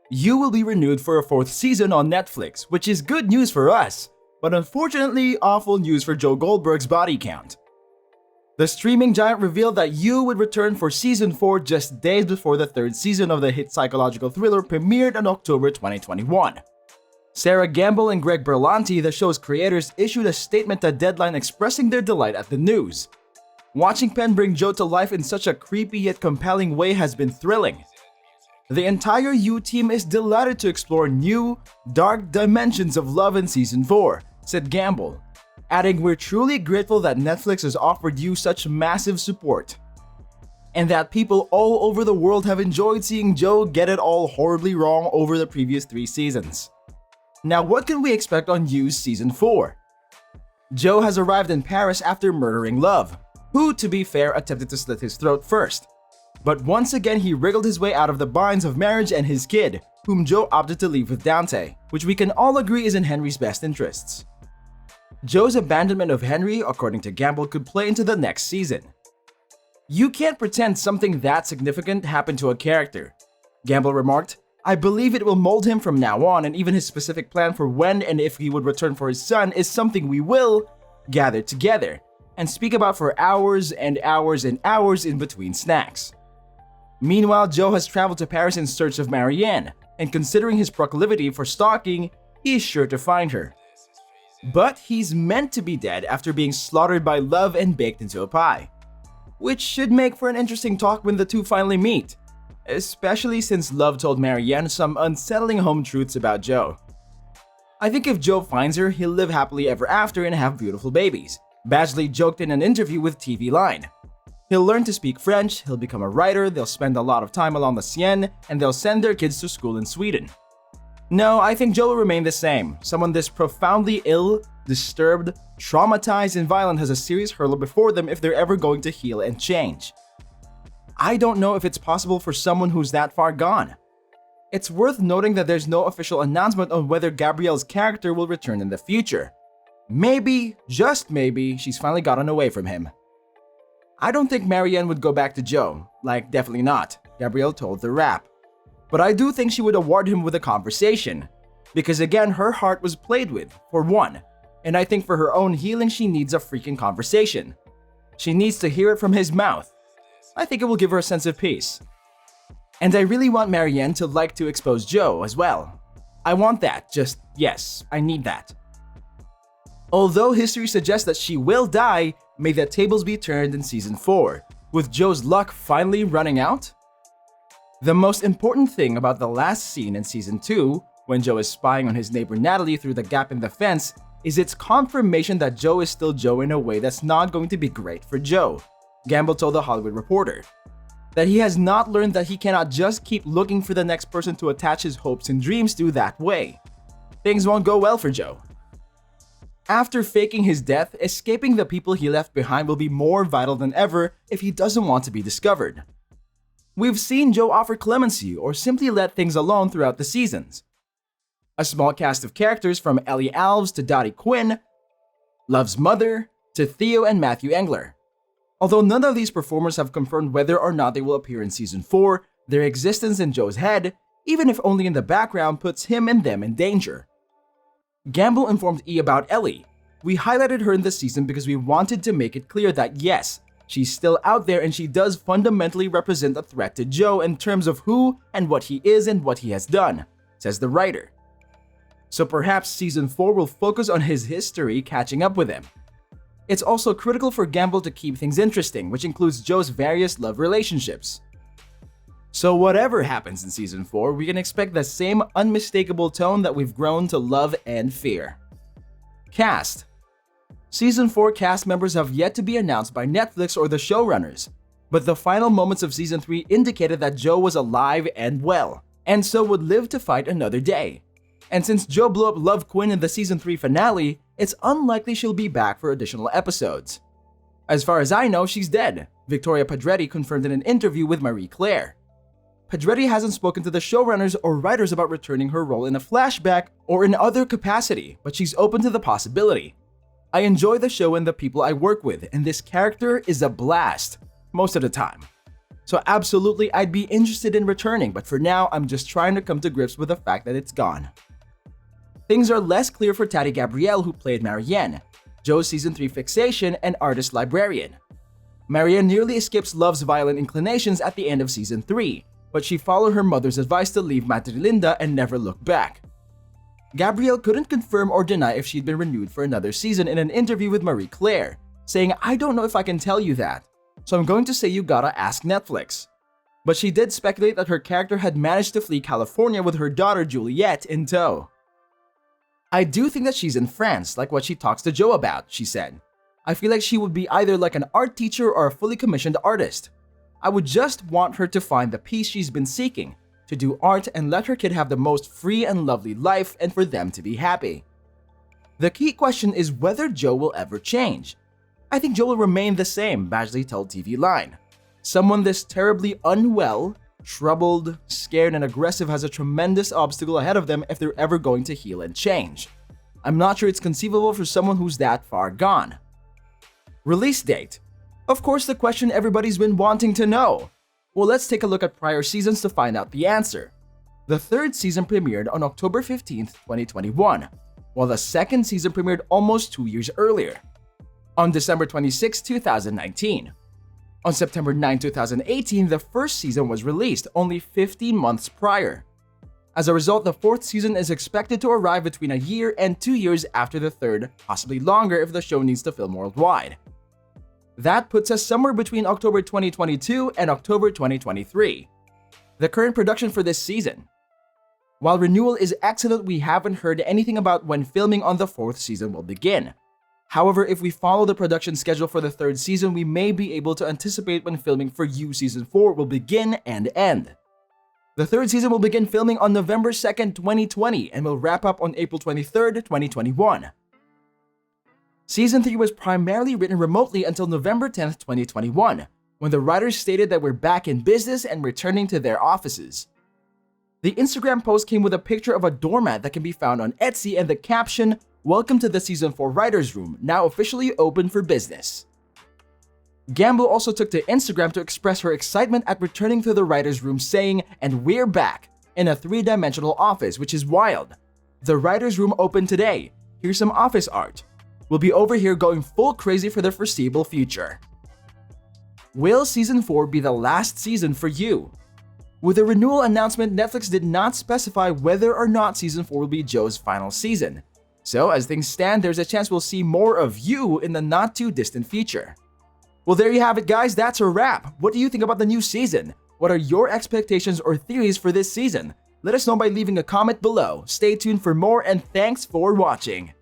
You will be renewed for a fourth season on Netflix, which is good news for us, but unfortunately awful news for Joe Goldberg's body count. The streaming giant revealed that You would return for Season 4 just days before the third season of the hit psychological thriller premiered in October 2021. Sera Gamble and Greg Berlanti, the show's creators, issued a statement at Deadline expressing their delight at the news. Watching Penn bring Joe to life in such a creepy yet compelling way has been thrilling. The entire You team is delighted to explore new, dark dimensions of love in Season 4, said Gamble, adding, "We're truly grateful that Netflix has offered You such massive support, and that people all over the world have enjoyed seeing Joe get it all horribly wrong over the previous 3 seasons. Now what can we expect on You's Season 4? Joe has arrived in Paris after murdering Love, who, to be fair, attempted to slit his throat first. But once again he wriggled his way out of the binds of marriage and his kid, whom Joe opted to leave with Dante, which we can all agree is in Henry's best interests. Joe's abandonment of Henry, according to Gamble, could play into the next season. You can't pretend something that significant happened to a character," Gamble remarked. "I believe it will mold him from now on, and even his specific plan for when and if he would return for his son is something we will gather together and speak about for hours and hours and hours in between snacks." Meanwhile, Joe has traveled to Paris in search of Marianne, and considering his proclivity for stalking, he is sure to find her. But he's meant to be dead after being slaughtered by Love and baked into a pie, which should make for an interesting talk when the two finally meet, especially since Love told Marianne some unsettling home truths about Joe. "I think if Joe finds her, he'll live happily ever after and have beautiful babies," Badgley joked in an interview with TV Line. "He'll learn to speak French, he'll become a writer, they'll spend a lot of time along the Seine, and they'll send their kids to school in Sweden." No, I think Joe will remain the same. Someone this profoundly ill, disturbed, traumatized, and violent has a serious hurdle before them if they're ever going to heal and change. I don't know if it's possible for someone who's that far gone. It's worth noting that there's no official announcement on whether Gabrielle's character will return in the future. Maybe, just maybe, she's finally gotten away from him. "I don't think Marianne would go back to Joe, like definitely not," Gabrielle told The Wrap. "But I do think she would award him with a conversation, because again her heart was played with, for one, and I think for her own healing she needs a freaking conversation. She needs to hear it from his mouth. I think it will give her a sense of peace. And I really want Marianne to like to expose Joe as well. I want that, just yes, I need that. Although history suggests that she will die, may the tables be turned in Season 4, with Joe's luck finally running out? The most important thing about the last scene in Season 2, when Joe is spying on his neighbor Natalie through the gap in the fence, is its confirmation that Joe is still Joe in a way that's not going to be great for Joe, Gamble told The Hollywood Reporter. That he has not learned that he cannot just keep looking for the next person to attach his hopes and dreams to that way. Things won't go well for Joe. After faking his death, escaping the people he left behind will be more vital than ever if he doesn't want to be discovered. We've seen Joe offer clemency or simply let things alone throughout the seasons. A small cast of characters from Ellie Alves to Dottie Quinn, Love's mother, to Theo and Matthew Engler. Although none of these performers have confirmed whether or not they will appear in Season 4, their existence in Joe's head, even if only in the background, puts him and them in danger. Gamble informed E! About Ellie. "We highlighted her in this season because we wanted to make it clear that yes, she's still out there and she does fundamentally represent a threat to Joe in terms of who and what he is and what he has done," says the writer. So perhaps Season 4 will focus on his history catching up with him. It's also critical for Gamble to keep things interesting, which includes Joe's various love relationships. So whatever happens in Season 4, we can expect the same unmistakable tone that we've grown to love and fear. Cast. Season 4 cast members have yet to be announced by Netflix or the showrunners, but the final moments of Season 3 indicated that Joe was alive and well, and so would live to fight another day. And since Joe blew up Love Quinn in the Season 3 finale, it's unlikely she'll be back for additional episodes. As far as I know, she's dead, Victoria Pedretti confirmed in an interview with Marie Claire. Pedretti hasn't spoken to the showrunners or writers about returning her role in a flashback or in other capacity, but she's open to the possibility. "I enjoy the show and the people I work with, and this character is a blast, most of the time." So absolutely, I'd be interested in returning, but for now, I'm just trying to come to grips with the fact that it's gone. Things are less clear for Tati Gabrielle, who played Marianne, Joe's Season 3 fixation and artist librarian. Marianne nearly escapes love's violent inclinations at the end of Season 3, but she followed her mother's advice to leave Madrilinda and never look back. Gabrielle couldn't confirm or deny if she'd been renewed for another season in an interview with Marie Claire, saying, "I don't know if I can tell you that, so I'm going to say you gotta ask Netflix." But she did speculate that her character had managed to flee California with her daughter Juliette in tow. "I do think that she's in France, like what she talks to Joe about," she said. "I feel like she would be either like an art teacher or a fully commissioned artist. I would just want her to find the peace she's been seeking, to do art and let her kid have the most free and lovely life and for them to be happy." The key question is whether Joe will ever change. "I think Joe will remain the same," Badgley told TV Line. "Someone this terribly unwell, troubled, scared, and aggressive has a tremendous obstacle ahead of them if they're ever going to heal and change. I'm not sure it's conceivable for someone who's that far gone." Release date. Of course, the question everybody's been wanting to know. Well, let's take a look at prior seasons to find out the answer. The third season premiered on October 15th, 2021, while the second season premiered almost 2 years earlier, on December 26, 2019. On September 9, 2018, the first season was released, only 15 months prior. As a result, the fourth season is expected to arrive between a year and 2 years after the third, possibly longer if the show needs to film worldwide. That puts us somewhere between October 2022 and October 2023. The current production for this season. While renewal is excellent, we haven't heard anything about when filming on the fourth season will begin. However, if we follow the production schedule for the third season, we may be able to anticipate when filming for You Season 4 will begin and end. The third season will begin filming on November 2nd, 2020 and will wrap up on April 23rd, 2021. Season 3 was primarily written remotely until November 10th, 2021, when the writers stated that we're back in business and returning to their offices. The Instagram post came with a picture of a doormat that can be found on Etsy and the caption, "Welcome to the Season 4 Writers' Room, now officially open for business." Gamble also took to Instagram to express her excitement at returning to the writers' room, saying, "And we're back, in a 3-dimensional office, which is wild. The writers' room opened today. Here's some office art. We'll be over here going full crazy for the foreseeable future." Will Season 4 be the last season for You? With the renewal announcement, Netflix did not specify whether or not Season 4 will be Joe's final season. So as things stand, there's a chance we'll see more of You in the not-too-distant future. Well, there you have it, guys. That's a wrap. What do you think about the new season? What are your expectations or theories for this season? Let us know by leaving a comment below. Stay tuned for more, and thanks for watching.